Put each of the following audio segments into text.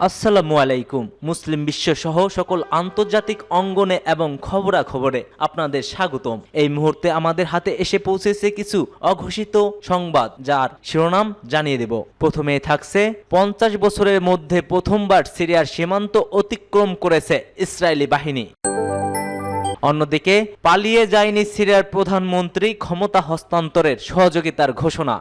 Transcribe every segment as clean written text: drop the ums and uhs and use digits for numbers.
আসসালামু আলাইকুম। মুসলিম বিশ্ব সহ সকল আন্তর্জাতিক অঙ্গনে এবং খবরাখবরে আপনাদের স্বাগতম। এই মুহূর্তে আমাদের হাতে এসে পৌঁছেছে কিছু অঘোষিত সংবাদ, যার শিরোনাম জানিয়ে দেব। প্রথমে থাকছে 50 বছরের মধ্যে প্রথমবার সিরিয়ার সীমান্ত অতিক্রম করেছে ইসরায়েলি বাহিনী। অন্যদিকে পালিয়ে যায়নি সিরিয়ার প্রধানমন্ত্রী, ক্ষমতা হস্তান্তরের সহযোগিতার ঘোষণা।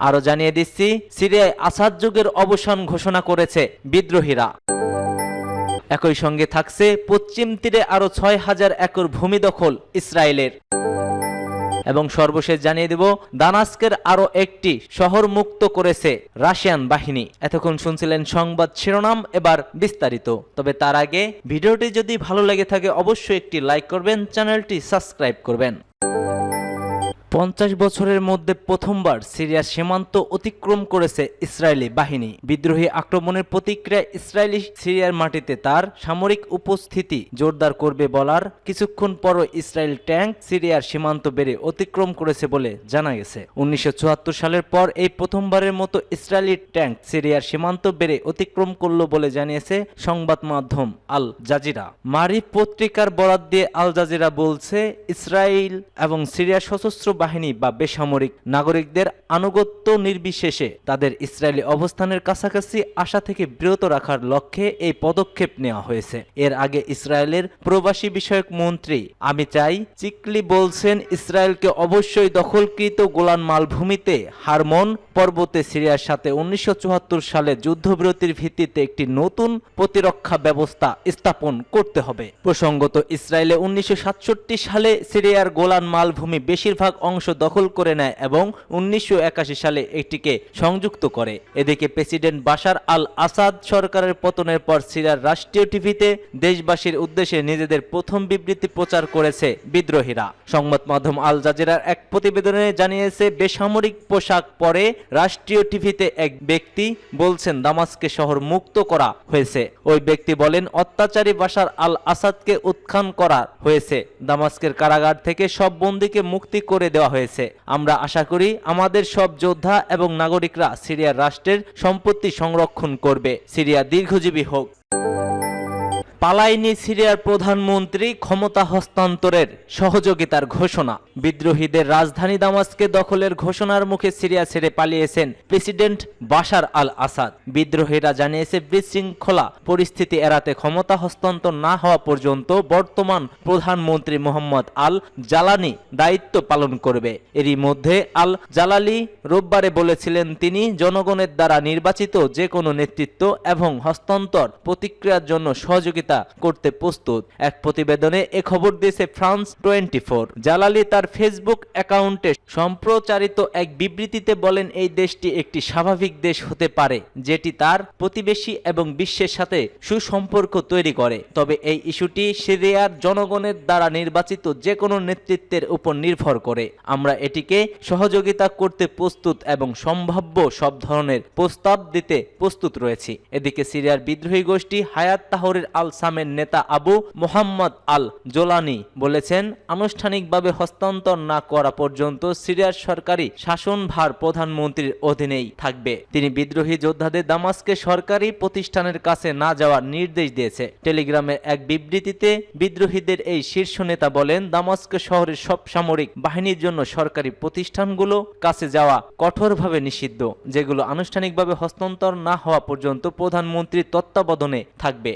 আরো জানিয়ে দিচ্ছি, সিরিয়ায় আসাদ যুগের অবসান ঘোষণা করেছে বিদ্রোহীরা। একই সঙ্গে থাকছে পশ্চিম তীরে আরো 6000 একর ভূমি দখল ইসরায়েলের। এবং সর্বশেষ জানিয়ে দেব, দামাস্কের আরো একটি শহর মুক্ত করেছে রাশিয়ান বাহিনী। এতক্ষণ শুনছিলেন সংবাদ শিরোনাম, এবার বিস্তারিত। তবে তার আগে ভিডিওটি যদি ভালো লেগে থাকে অবশ্যই একটি লাইক করবেন, চ্যানেলটি সাবস্ক্রাইব করবেন। 50 বছরের মধ্যে প্রথমবার সিরিয়ার সীমান্ত অতিক্রম করেছে ইসরায়েলি বাহিনী। বিদ্রোহী আক্রমণের প্রতিক্রিয়ায় ইসরায়েলি সিরিয়ার মাটিতে তার সামরিক উপস্থিতি জোরদার করবে বলার কিছুক্ষণ পর ইসরায়েল ট্যাঙ্ক সিরিয়ার সীমান্ত বেড়ে অতিক্রম করেছে বলে জানা গেছে। 1974 সালের পর এই প্রথমবারের মতো ইসরায়েলি ট্যাঙ্ক সিরিয়ার সীমান্ত বেড়ে অতিক্রম করল বলে জানিয়েছে সংবাদ মাধ্যম আল জাজিরা। মারিফ পত্রিকার বরাত দিয়ে আল জাজিরা বলছে, ইসরায়েল এবং সিরিয়ার সশস্ত্র বাহিনী বা বেসামরিক নাগরিকদের আনুগত্য নির্বিশেষে তাদের ইসরায়েলি অবস্থানের কাছাকাছি আসা থেকে বিরত রাখার লক্ষ্যে এই পদক্ষেপ নেওয়া হয়েছে। এর আগে ইসরায়েলের প্রবাসী বিষয়ক মন্ত্রী আমিচাই চিকলি বলছেন, ইসরায়েলকে অবশ্যই দখলকৃত গোলান মালভূমিতে হারমন পর্বতে সিরিয়ার সাথে 1974 সালে যুদ্ধবিরতির ভিত্তিতে একটি নতুন প্রতিরক্ষা ব্যবস্থা স্থাপন করতে হবে। প্রসঙ্গত, ইসরায়েলে 1967 সালে সিরিয়ার গোলান মালভূমি বেশিরভাগ অংশ দখল করে নেয় এবং 1981 সালে এটিকে সংযুক্ত করে। এদিকে প্রেসিডেন্ট বাশার আল আসাদ সরকারের পতনের পর সিরিয়ার রাষ্ট্রীয় টিভিতে দেশবাসীর উদ্দেশ্যে নিজেদের প্রথম বিবৃতি প্রচার করেছে বিদ্রোহীরা। সংবাদ মাধ্যম আল জাজিরার এক প্রতিবেদনে জানিয়েছে, বেসামরিক পোশাক পরে রাষ্ট্রীয় টিভিতে এক ব্যক্তি বলছেন দামাস্কে শহর মুক্ত করা হয়েছে। ওই ব্যক্তি বলেন, অত্যাচারী বাশার আল আসাদকে উৎখান করা হয়েছে। দামাস্কের কারাগার থেকে সব বন্দীকে মুক্তি করে দেওয়া হয়েছে। আমরা আশা করি আমাদের সব যোদ্ধা এবং নাগরিকরা সিরিয়ার রাষ্ট্রের সম্পত্তি সংরক্ষণ করবে। সিরিয়া দীর্ঘজীবী হোক। পালায়নি সিরিয়ার প্রধানমন্ত্রী, ক্ষমতা হস্তান্তরের সহযোগিতার ঘোষণা। বিদ্রোহীদের রাজধানী দামাস্কে দখলের ঘোষণার মুখে সিরিয়া ছেড়ে পালিয়েছেন প্রেসিডেন্ট বাশার আল আসাদ। বিদ্রোহীরা জানিয়েছে, বিশৃঙ্খলা পরিস্থিতি এড়াতে ক্ষমতা হস্তান্তর না হওয়া পর্যন্ত বর্তমান প্রধানমন্ত্রী মোহাম্মদ আল জালানি দায়িত্ব পালন করবে। এরই মধ্যে আল জালালি রোববারে বলেছিলেন, তিনি জনগণের দ্বারা নির্বাচিত যে কোনো নেতৃত্ব এবং হস্তান্তর প্রতিক্রিয়ার জন্য সহযোগিতা করতে প্রস্তুত। এক প্রতিবেদনে এ খবর দিয়েছে ফ্রান্স 24। জালালি তার ফেসবুক অ্যাকাউন্টে সম্প্রচারিত এক বিবৃতিতে বলেন, এই দেশটি একটি স্বাভাবিক দেশ হতে পারে যেটি তার প্রতিবেশী এবং বিশ্বের সাথে সুসম্পর্ক তৈরি করে। তবে এই ইস্যুটি সিরিয়ার জনগণের দ্বারা নির্বাচিত যে কোনো নেতৃত্বের উপর নির্ভর করে। আমরা এটিকে সহযোগিতা করতে প্রস্তুত এবং সম্ভাব্য সব ধরনের প্রস্তাব দিতে প্রস্তুত রয়েছি। এদিকে সিরিয়ার বিদ্রোহী গোষ্ঠী হায়াত তাহরির আল সামের নেতা আবু মোহাম্মদ আল জোলানি বলেছেন, আনুষ্ঠানিকভাবে হস্তান্তর না করা পর্যন্ত সিরিয়ার সরকারি শাসনভার প্রধানমন্ত্রীর অধীনেই থাকবে। তিনি বিদ্রোহী যোদ্ধাদের দামাস্কে সরকারি প্রতিষ্ঠানের কাছে না যাওয়ার নির্দেশ দিয়েছে। টেলিগ্রামের এক বিবৃতিতে বিদ্রোহীদের এই শীর্ষ নেতা বলেন, দামাস্কে শহরের সব সামরিক বাহিনীর জন্য সরকারি প্রতিষ্ঠানগুলো কাছে যাওয়া কঠোরভাবে নিষিদ্ধ, যেগুলো আনুষ্ঠানিকভাবে হস্তান্তর না হওয়া পর্যন্ত প্রধানমন্ত্রীর তত্ত্বাবধানে থাকবে।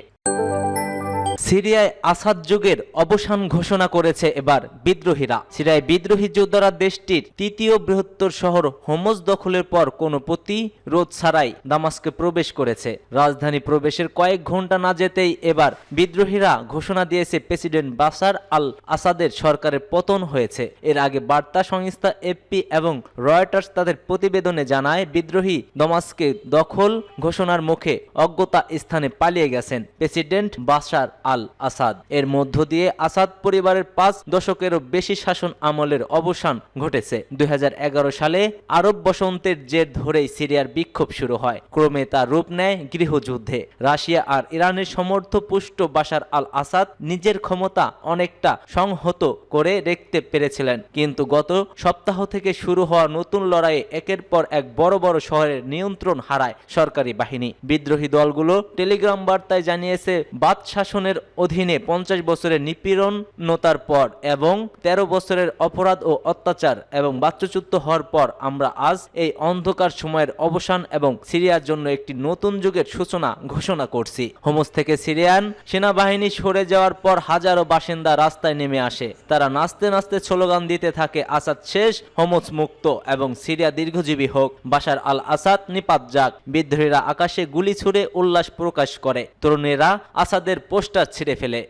সিরিয়ায় আসাদ যুগের অবসান ঘোষণা করেছে এবার বিদ্রোহীরা। সিরিয়ায় বিদ্রোহী যোদ্ধারা দেশটির তৃতীয় বৃহত্তর শহর হোমস দখলের পর কোনো প্রতিরোধ ছাড়াই দামাস্কে প্রবেশ করেছে। রাজধানী প্রবেশের কয়েক ঘন্টা না যেতেই এবার বিদ্রোহীরা ঘোষণা দিয়েছে প্রেসিডেন্ট বাশার আল আসাদের সরকারের পতন হয়েছে। এর আগে বার্তা সংস্থা এফপি এবং রয়টার্স তাদের প্রতিবেদনে জানায়, বিদ্রোহী দামাস্কে দখল ঘোষণার মুখে অজ্ঞতা স্থানে পালিয়ে গেছেন প্রেসিডেন্ট বাশার আল আল আসাদ। এর মধ্য দিয়ে আসাদ পরিবারের 5 দশকেরও বেশি শাসন আমলের অবসান ঘটেছে। 2011 সালে আরব বসন্তের জের ধরেই সিরিয়ার বিক্ষোভ শুরু হয়। ক্রমে তা রূপ নেয় গৃহযুদ্ধে। রাশিয়া আর ইরানের সমর্থপুষ্ট বাশার আল আসাদ নিজের ক্ষমতা অনেকটা সংহত করে রাখতে পেরেছিলেন, কিন্তু গত সপ্তাহ থেকে শুরু হওয়া নতুন লড়াইয়ে একের পর এক বড় বড় শহরের নিয়ন্ত্রণ হারায় সরকারি বাহিনী। বিদ্রোহী দলগুলো টেলিগ্রাম বার্তায় জানিয়েছে, বাদ শাসনের অধীনে 50 বছরের নিপীড়নতার পর এবং 13 বছরের অপরাধ ও অত্যাচার এবং বাস্তুচ্যুত হওয়ার পর আমরা আজ এই অন্ধকার সময়ের অবসান এবং সিরিয়ার জন্য একটি নতুন যুগের সূচনা ঘোষণা করছি। হোমস থেকে সিরিয়ান সেনাবাহিনী সরে যাওয়ার পর হাজারো বাসিন্দা রাস্তায় নেমে আসে। তারা নাচতে নাচতে স্লোগান দিতে থাকে, আসাদ শেষ, হোমস মুক্ত এবং সিরিয়া দীর্ঘজীবী হোক, বাশার আল আসাদ নিপাত যাক। বিদ্রোহীরা আকাশে গুলি ছুড়ে উল্লাস প্রকাশ করে। তরুণেরা আসাদের পোস্টার ছিঁড়ে ফেলে।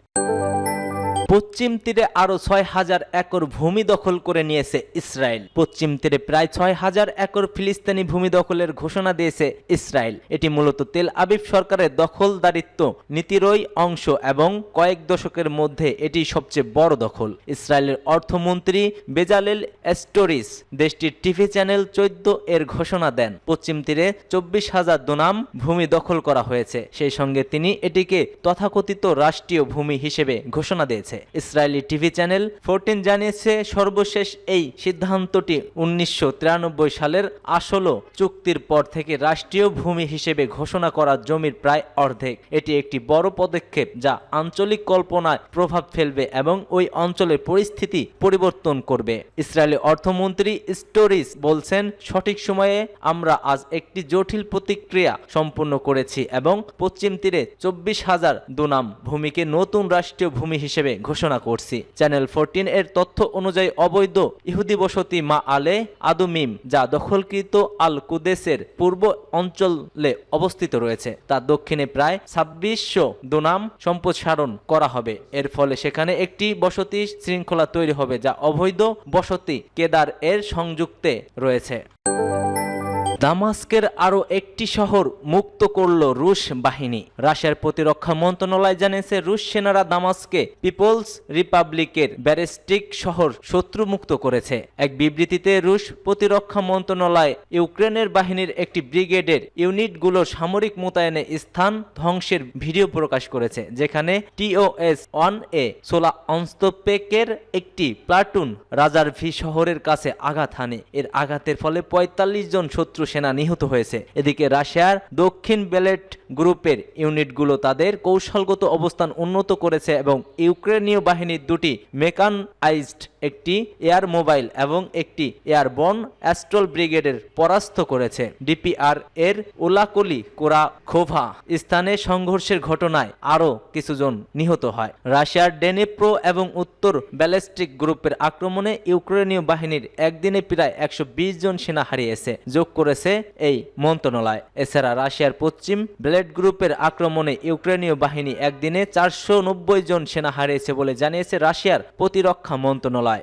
পশ্চিম তীরে আরো 6000 একর ভূমি দখল করে নিয়েছে ইসরায়েল। পশ্চিম তীরে প্রায় 6000 একর ফিলিস্তিনি ভূমি দখলের ঘোষণা দিয়েছে ইসরায়েল। এটি মূলত তেল আবিব সরকারের দখলদারিত্ব নীতিরই অংশ এবং কয়েক দশকের মধ্যে এটি সবচেয়ে বড় দখল। ইসরায়েলের অর্থমন্ত্রী বেজালেল স্টোরিস দেশটির টিভি চ্যানেল 14 এর ঘোষণা দেন। পশ্চিম তীরে 24,000 দুনাম ভূমি দখল করা হয়েছে। সেই সঙ্গে তিনি এটিকে তথাকথিত রাষ্ট্রীয় ভূমি হিসেবে ঘোষণা দিয়েছে। ইসরায়েলি টিভি চ্যানেল 14 জানিয়েছে, সর্বশেষ এই সিদ্ধান্তটি 1993 সালের আসলো চুক্তির পর থেকে রাষ্ট্রীয় ভূমি হিসেবে ঘোষণা করা জমির প্রায় অর্ধেক। এটি একটি বড় পদক্ষেপ যা আঞ্চলিক কল্পনায় প্রভাব ফেলবে এবং ওই অঞ্চলের পরিস্থিতি পরিবর্তন করবে। ইসরায়েলি অর্থমন্ত্রী স্টোরিস বলছেন, সঠিক সময়ে আমরা আজ একটি জটিল প্রতিক্রিয়া সম্পূর্ণ করেছি এবং পশ্চিম তীরে 24,000 দুনাম ভূমিকে নতুন রাষ্ট্রীয় ভূমি হিসেবে ঘোষণা করছি। চ্যানেল 14 এর তথ্য অনুযায়ী অবৈধ ইহুদি বসতি মা আলে আদুমিম, যা দখলকৃত আল কুদেসের পূর্ব অঞ্চলে অবস্থিত রয়েছে, তার দক্ষিণে প্রায় 2600 দুনাম সম্প্রসারণ করা হবে। এর ফলে সেখানে একটি বসতি শৃঙ্খলা তৈরি হবে যা অবৈধ বসতি কেদার এর সংযুক্তে রয়েছে। দামাস্কের আরও একটি শহর মুক্ত করল রুশ বাহিনী। রাশিয়ার প্রতিরক্ষা মন্ত্রণালয় জানিয়েছে, রুশ সেনারা দামাস্কে পিপলস রিপাবলিকের ব্যারিস্টিক শহর শত্রুমুক্ত করেছে। এক বিবৃতিতে রুশ প্রতিরক্ষা মন্ত্রণালয় ইউক্রেনের বাহিনীর একটি ব্রিগেডের ইউনিটগুলোর সামরিক মোতায়েনে স্থান ধ্বংসের ভিডিও প্রকাশ করেছে, যেখানে TOS-1A সোলা অনস্তপেকের একটি প্লাটুন রাজারভি শহরের কাছে আঘাত হানে। এর আঘাতের ফলে 45 জন শত্রু সেনা নিহত হয়েছে। এদিকে রাশিয়ার দক্ষিণ বেলেট গ্রুপের ইউনিটগুলো তাদের কৌশলগত অবস্থান উন্নত করেছে এবং ইউক্রেনীয় বাহিনীর দুটি মেকানাইজড, একটি এয়ার মোবাইল এবং একটি এয়ারবর্ন অ্যাস্ট্রল ব্রিগেডের পরাস্ত করেছে। ডিপিআর এর ওলাকলি কোরাখোভা স্থানে সংঘর্ষের ঘটনায় আরও কিছুজন নিহত হয়। রাশিয়ার ডেনিপ্রো এবং উত্তর ব্যালিস্টিক গ্রুপের আক্রমণে ইউক্রেনীয় বাহিনীর একদিনে প্রায় 120 জন সেনা হারিয়েছে, যোগ করেছে এই মন্ত্রণালয়। এছাড়া রাশিয়ার পশ্চিম ব্লেড গ্রুপের আক্রমণে ইউক্রেনীয় বাহিনী একদিনে 490 জন সেনা হারিয়েছে বলে জানিয়েছে রাশিয়ার প্রতিরক্ষা মন্ত্রণালয়।